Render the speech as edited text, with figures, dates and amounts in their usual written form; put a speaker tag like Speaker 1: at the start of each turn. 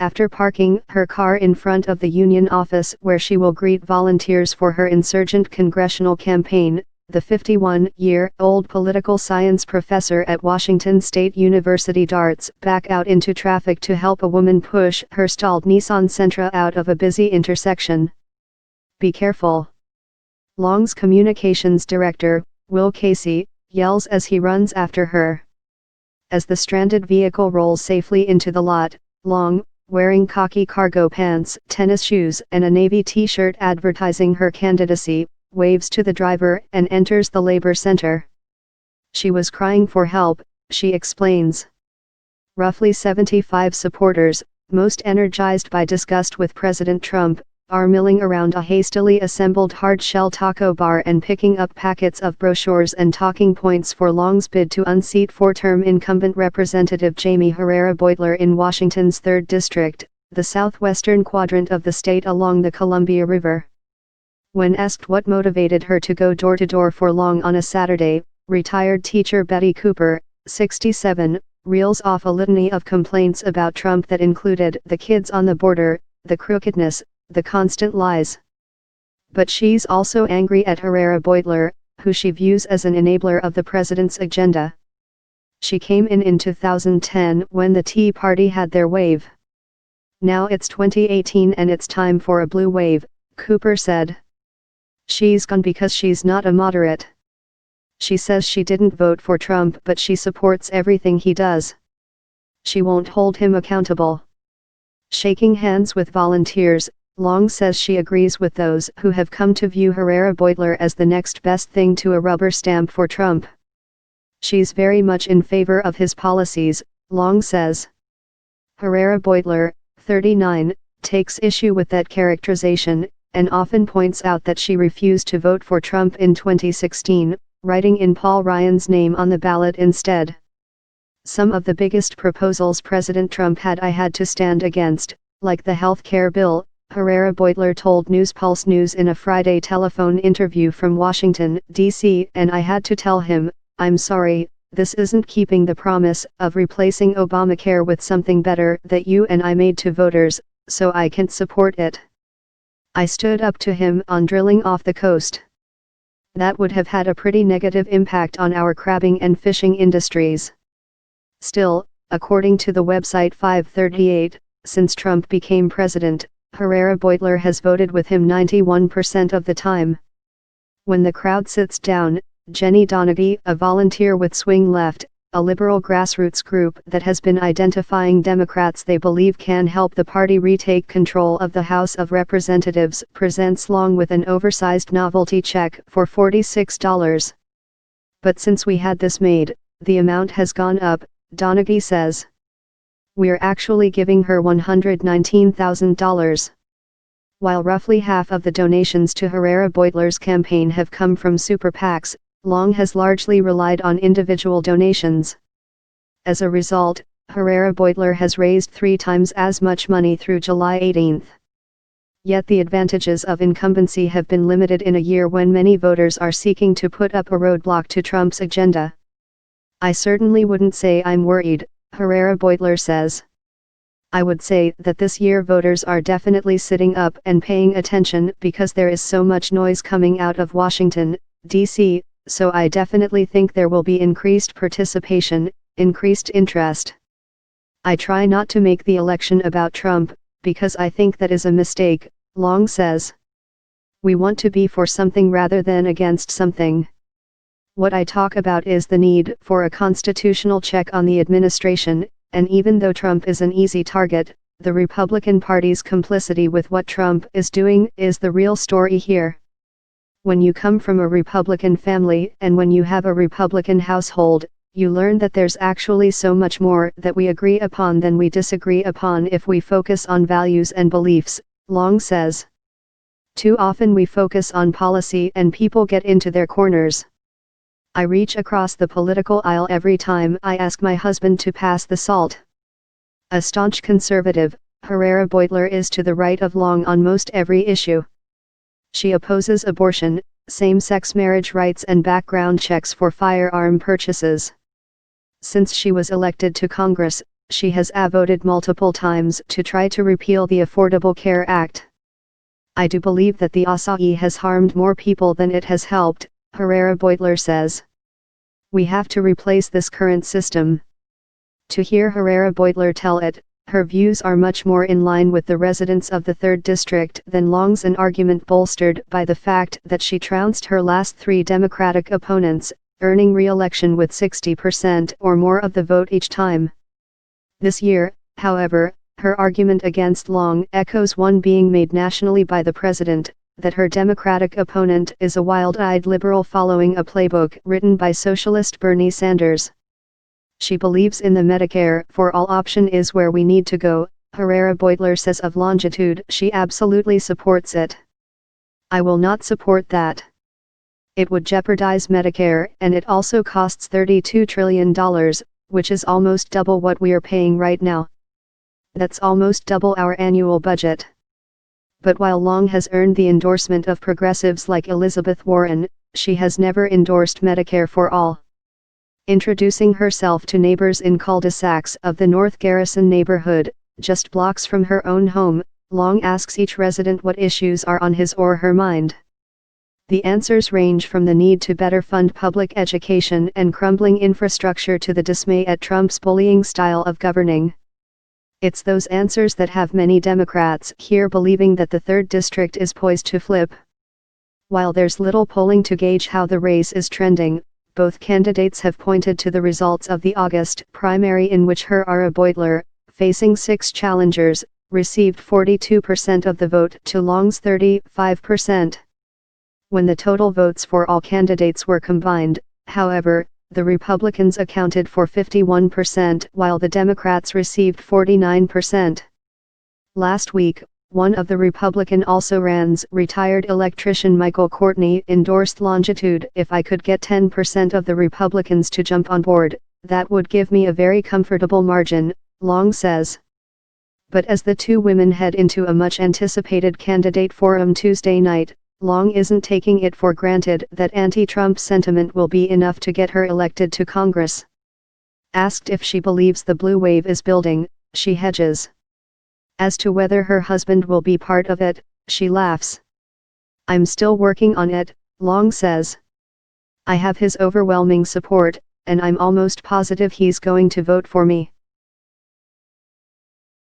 Speaker 1: after parking her car in front of the union office where she will greet volunteers for her insurgent congressional campaign. The 51-year-old political science professor at Washington State University darts back out into traffic to help a woman push her stalled Nissan Sentra out of a busy intersection. "Be careful." Long's communications director, Will Casey, yells as he runs after her. As the stranded vehicle rolls safely into the lot, Long, wearing khaki cargo pants, tennis shoes and a navy t-shirt advertising her candidacy, waves to the driver and enters the labor center. "She was crying for help," she explains. Roughly 75 supporters, most energized by disgust with President Trump, are milling around a hastily assembled hard-shell taco bar and picking up packets of brochures and talking points for Long's bid to unseat four-term incumbent Representative Jamie Herrera Beutler in Washington's 3rd District, the southwestern quadrant of the state along the Columbia River. When asked what motivated her to go door-to-door for Long on a Saturday, retired teacher Betty Cooper, 67, reels off a litany of complaints about Trump that included the kids on the border, the crookedness, the constant lies. But she's also angry at Herrera Beutler, who she views as an enabler of the president's agenda. "She came in 2010 when the Tea Party had their wave. Now it's 2018 and it's time for a blue wave," Cooper said. "She's gone because she's not a moderate. She says she didn't vote for Trump but she supports everything he does. She won't hold him accountable." Shaking hands with volunteers, Long says she agrees with those who have come to view Herrera Beutler as the next best thing to a rubber stamp for Trump. She's very much in favor of his policies, Long says. Herrera Beutler, 39, takes issue with that characterization, and often points out that she refused to vote for Trump in 2016, writing in Paul Ryan's name on the ballot instead. "Some of the biggest proposals President Trump had I had to stand against, like the health care bill," Herrera Beutler told NewsPulse News in a Friday telephone interview from Washington, D.C., "and I had to tell him, I'm sorry, this isn't keeping the promise of replacing Obamacare with something better that you and I made to voters, so I can't support it. I stood up to him on drilling off the coast. That would have had a pretty negative impact on our crabbing and fishing industries." Still, according to the website 538, since Trump became president, Herrera Beutler has voted with him 91% of the time. When the crowd sits down, Jenny Donaghy, a volunteer with Swing Left, a liberal grassroots group that has been identifying Democrats they believe can help the party retake control of the House of Representatives, presents Long with an oversized novelty check for $46. "But since we had this made, the amount has gone up," Donaghy says. "We're actually giving her $119,000. While roughly half of the donations to Herrera Beutler's campaign have come from super PACs, Long has largely relied on individual donations. As a result, Herrera Beutler has raised 3 times as much money through July 18. Yet the advantages of incumbency have been limited in a year when many voters are seeking to put up a roadblock to Trump's agenda. "I certainly wouldn't say I'm worried," Herrera Beutler says. "I would say that this year voters are definitely sitting up and paying attention because there is so much noise coming out of Washington, D.C., so I definitely think there will be increased participation, increased interest. I try not to make the election about Trump, because I think that is a mistake," Long says. "We want to be for something rather than against something. What I talk about is the need for a constitutional check on the administration, and even though Trump is an easy target, the Republican Party's complicity with what Trump is doing is the real story here. When you come from a Republican family and when you have a Republican household, you learn that there's actually so much more that we agree upon than we disagree upon if we focus on values and beliefs," Long says. "Too often we focus on policy and people get into their corners. I reach across the political aisle every time I ask my husband to pass the salt." A staunch conservative, Herrera Beutler is to the right of Long on most every issue. She opposes abortion, same-sex marriage rights and background checks for firearm purchases. Since she was elected to Congress, she has voted multiple times to try to repeal the Affordable Care Act. I do believe that the Asahi has harmed more people than it has helped, Herrera-Beutler says. We have to replace this current system. To hear Herrera-Beutler tell it, her views are much more in line with the residents of the 3rd District than Long's, an argument bolstered by the fact that she trounced her last 3 Democratic opponents, earning re-election with 60% or more of the vote each time. This year, however, her argument against Long echoes one being made nationally by the president, that her Democratic opponent is a wild-eyed liberal following a playbook written by socialist Bernie Sanders. She believes in the Medicare for all option is where we need to go, Herrera-Beutler says of Longitude. She absolutely supports it. I will not support that. It would jeopardize Medicare, and it also costs $32 trillion, which is almost double what we are paying right now. That's almost double our annual budget. But while Long has earned the endorsement of progressives like Elizabeth Warren, she has never endorsed Medicare for all. Introducing herself to neighbors in cul-de-sacs of the North Garrison neighborhood, just blocks from her own home, Long asks each resident what issues are on his or her mind. The answers range from the need to better fund public education and crumbling infrastructure to the dismay at Trump's bullying style of governing. It's those answers that have many Democrats here believing that the 3rd District is poised to flip. While there's little polling to gauge how the race is trending, both candidates have pointed to the results of the August primary in which Herrera-Beutler, facing 6 challengers, received 42% of the vote to Long's 35%. When the total votes for all candidates were combined, however, the Republicans accounted for 51% while the Democrats received 49%. Last week, one of the Republican also-rans, retired electrician Michael Courtney, endorsed Longitude. If I could get 10% of the Republicans to jump on board, that would give me a very comfortable margin, Long says. But as the two women head into a much-anticipated candidate forum Tuesday night, Long isn't taking it for granted that anti-Trump sentiment will be enough to get her elected to Congress. Asked if she believes the blue wave is building, she hedges. As to whether her husband will be part of it, she laughs. I'm still working on it, Long says. I have his overwhelming support, and I'm almost positive he's going to vote for me.